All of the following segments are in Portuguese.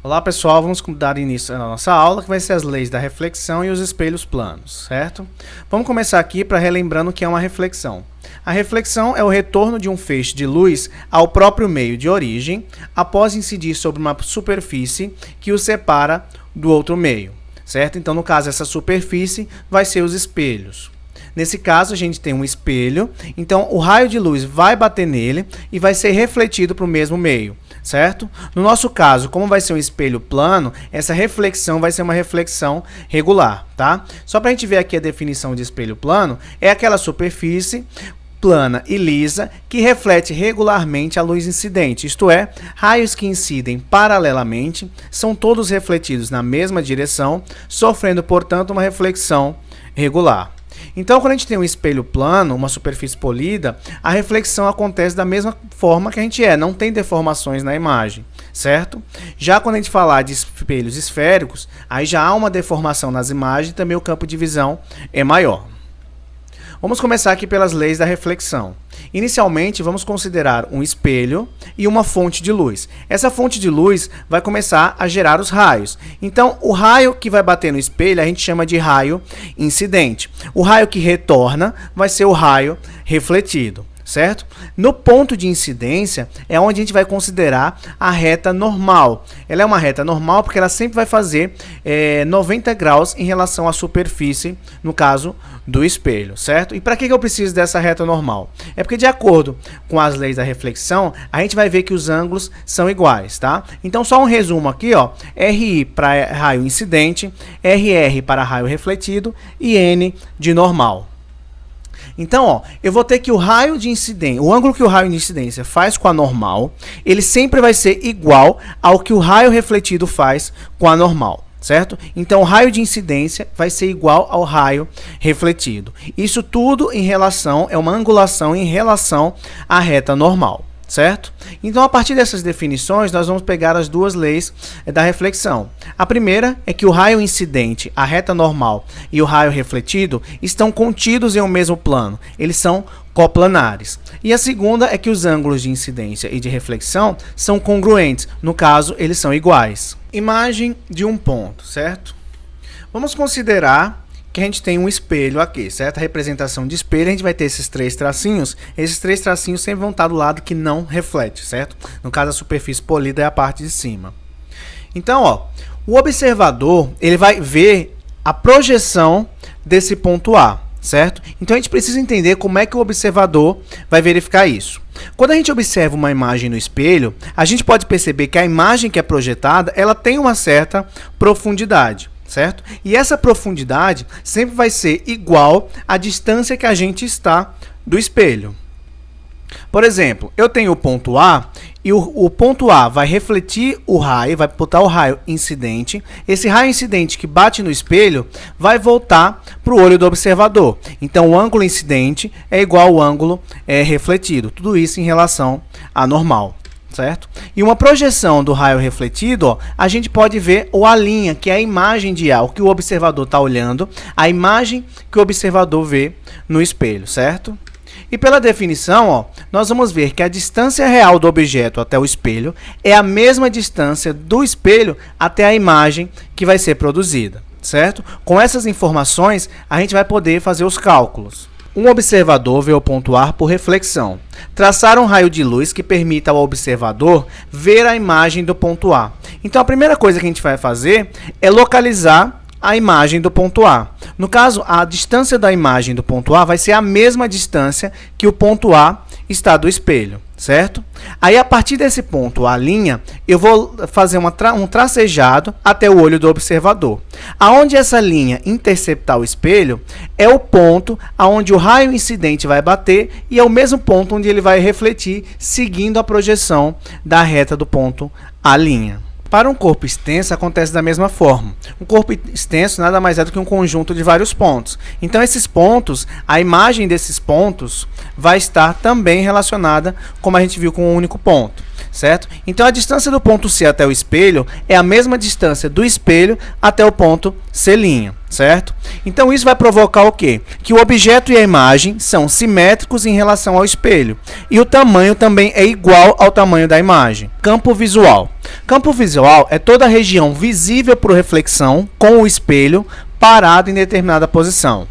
Olá pessoal, vamos dar início à nossa aula que vai ser as leis da reflexão e os espelhos planos, certo? Vamos começar aqui para relembrando o que é uma reflexão. A reflexão é o retorno de um feixe de luz ao próprio meio de origem após incidir sobre uma superfície que o separa do outro meio, certo? Então, no caso, essa superfície vai ser os espelhos. Nesse caso, a gente tem um espelho, então o raio de luz vai bater nele e vai ser refletido para o mesmo meio, certo? No nosso caso, como vai ser um espelho plano, essa reflexão vai ser uma reflexão regular, tá? Só para a gente ver aqui a definição de espelho plano, é aquela superfície plana e lisa que reflete regularmente a luz incidente, isto é, raios que incidem paralelamente são todos refletidos na mesma direção, sofrendo, portanto, uma reflexão regular. Então, quando a gente tem um espelho plano, uma superfície polida, a reflexão acontece da mesma forma que a gente não tem deformações na imagem, certo? Já quando a gente falar de espelhos esféricos, aí já há uma deformação nas imagens e também o campo de visão é maior. Vamos começar aqui pelas leis da reflexão. Inicialmente, vamos considerar um espelho e uma fonte de luz. Essa fonte de luz vai começar a gerar os raios. Então, o raio que vai bater no espelho, a gente chama de raio incidente. O raio que retorna vai ser o raio refletido, certo? No ponto de incidência é onde a gente vai considerar a reta normal. Ela é uma reta normal porque ela sempre vai fazer 90 graus em relação à superfície, no caso do espelho, certo? E para que eu preciso dessa reta normal? É porque de acordo com as leis da reflexão, a gente vai ver que os ângulos são iguais, tá? Então só um resumo aqui, ó, RI para raio incidente, RR para raio refletido e N de normal. Então, ó, eu vou ter que o raio de incidência, o ângulo que o raio de incidência faz com a normal, ele sempre vai ser igual ao que o raio refletido faz com a normal, certo? Então, o raio de incidência vai ser igual ao raio refletido. Isso tudo em relação, é uma angulação em relação à reta normal, certo? Então, a partir dessas definições, nós vamos pegar as duas leis da reflexão. A primeira é que o raio incidente, a reta normal e o raio refletido estão contidos em um mesmo plano. Eles são coplanares. E a segunda é que os ângulos de incidência e de reflexão são congruentes. No caso, eles são iguais. Imagem de um ponto, certo? Vamos considerar que a gente tem um espelho aqui, certo? A representação de espelho, a gente vai ter esses três tracinhos sempre vão estar do lado que não reflete, certo? No caso, a superfície polida é a parte de cima. Então, ó, o observador, ele vai ver a projeção desse ponto A, certo? Então, a gente precisa entender como é que o observador vai verificar isso. Quando a gente observa uma imagem no espelho, a gente pode perceber que a imagem que é projetada, ela tem uma certa profundidade, certo? E essa profundidade sempre vai ser igual à distância que a gente está do espelho. Por exemplo, eu tenho o ponto A e o ponto A vai refletir o raio, vai botar o raio incidente. Esse raio incidente que bate no espelho vai voltar para o olho do observador. Então, o ângulo incidente é igual ao ângulo refletido. Tudo isso em relação à normal, certo? E uma projeção do raio refletido, ó, a gente pode ver a linha, que é a imagem de A, o que o observador está olhando, a imagem que o observador vê no espelho, certo? E pela definição, ó, nós vamos ver que a distância real do objeto até o espelho é a mesma distância do espelho até a imagem que vai ser produzida, certo? Com essas informações, a gente vai poder fazer os cálculos. Um observador vê o ponto A por reflexão. Traçar um raio de luz que permita ao observador ver a imagem do ponto A. Então, a primeira coisa que a gente vai fazer é localizar a imagem do ponto A. No caso, a distância da imagem do ponto A vai ser a mesma distância que o ponto A está do espelho, certo? Aí, a partir desse ponto, a linha, eu vou fazer um tracejado até o olho do observador. Aonde essa linha interceptar o espelho é o ponto aonde o raio incidente vai bater e é o mesmo ponto onde ele vai refletir, seguindo a projeção da reta do ponto à linha. Para um corpo extenso, acontece da mesma forma. Um corpo extenso nada mais é do que um conjunto de vários pontos. Então, esses pontos, a imagem desses pontos vai estar também relacionada, como a gente viu, com um único ponto, certo? Então, a distância do ponto C até o espelho é a mesma distância do espelho até o ponto C', certo? Então isso vai provocar o quê? Que o objeto e a imagem são simétricos em relação ao espelho e o tamanho também é igual ao tamanho da imagem. Campo visual. Campo visual é toda a região visível por reflexão com o espelho parado em determinada posição.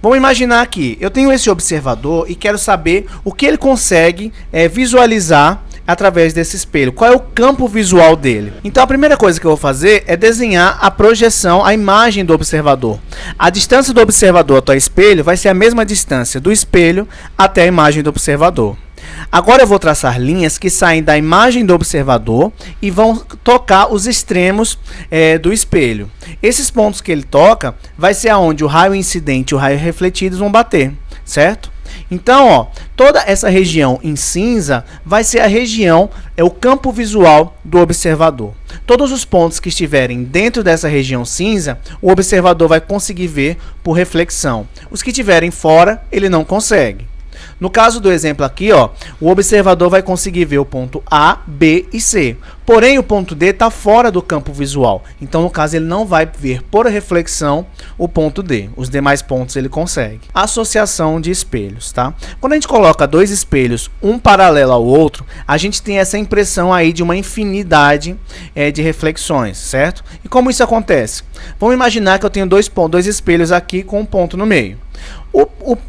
Vamos imaginar aqui, eu tenho esse observador e quero saber o que ele consegue visualizar através desse espelho. Qual é o campo visual dele? Então a primeira coisa que eu vou fazer é desenhar a projeção, a imagem do observador. A distância do observador até o espelho vai ser a mesma distância do espelho até a imagem do observador. Agora eu vou traçar linhas que saem da imagem do observador e vão tocar os extremos do espelho. Esses pontos que ele toca vai ser aonde o raio incidente e o raio refletido vão bater, certo? Então, ó, toda essa região em cinza vai ser a região, o campo visual do observador. Todos os pontos que estiverem dentro dessa região cinza, o observador vai conseguir ver por reflexão. Os que estiverem fora, ele não consegue. No caso do exemplo aqui, ó, o observador vai conseguir ver o ponto A, B e C. Porém, o ponto D está fora do campo visual. Então, no caso, ele não vai ver por reflexão o ponto D. Os demais pontos ele consegue. Associação de espelhos, tá? Quando a gente coloca dois espelhos, um paralelo ao outro, a gente tem essa impressão aí de uma infinidade de reflexões, certo? E como isso acontece? Vamos imaginar que eu tenho dois espelhos aqui com um ponto no meio.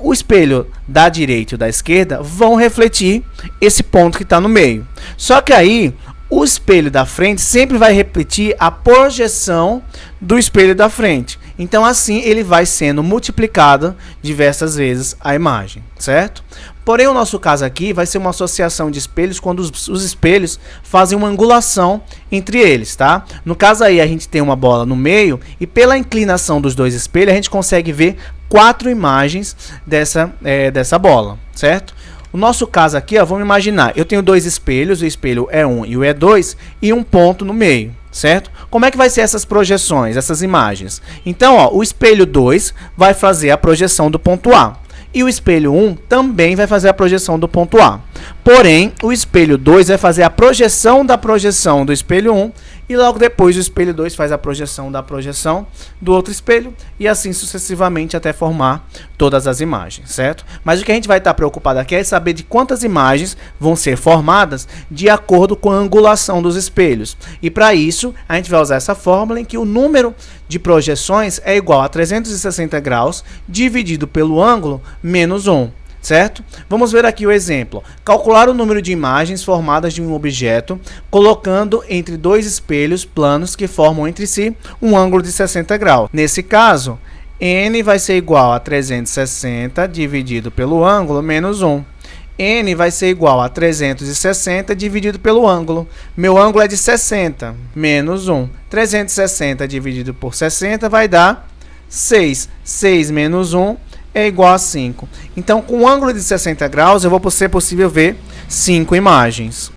O espelho da direita e da esquerda vão refletir esse ponto que está no meio. Só que aí, o espelho da frente sempre vai repetir a projeção do espelho da frente. Então, assim, ele vai sendo multiplicado diversas vezes a imagem, certo? Porém, o nosso caso aqui vai ser uma associação de espelhos quando os espelhos fazem uma angulação entre eles, tá? No caso aí, a gente tem uma bola no meio e pela inclinação dos dois espelhos, a gente consegue ver 4 imagens dessa bola, certo? O nosso caso aqui, ó, vamos imaginar, eu tenho dois espelhos, o espelho E1 e o E2 e um ponto no meio, certo? Como é que vai ser essas projeções, essas imagens? Então, ó, o espelho 2 vai fazer a projeção do ponto A. E o espelho 1 também vai fazer a projeção do ponto A. Porém, o espelho 2 vai fazer a projeção do espelho 1 e logo depois o espelho 2 faz a projeção do outro espelho e assim sucessivamente até formar todas as imagens, certo? Mas o que a gente vai estar preocupado aqui é saber de quantas imagens vão ser formadas de acordo com a angulação dos espelhos. E para isso, a gente vai usar essa fórmula em que o número de projeções é igual a 360 graus dividido pelo ângulo menos 1. Certo? Vamos ver aqui o exemplo. Calcular o número de imagens formadas de um objeto, colocando entre dois espelhos planos que formam entre si um ângulo de 60 graus. Nesse caso, n vai ser igual a 360 dividido pelo ângulo menos 1. N vai ser igual a 360 dividido pelo ângulo. Meu ângulo é de 60, menos 1. 360 dividido por 60 vai dar 6. 6 menos 1 é igual a 5. Então, com um ângulo de 60 graus, eu vou ser possível ver 5 imagens.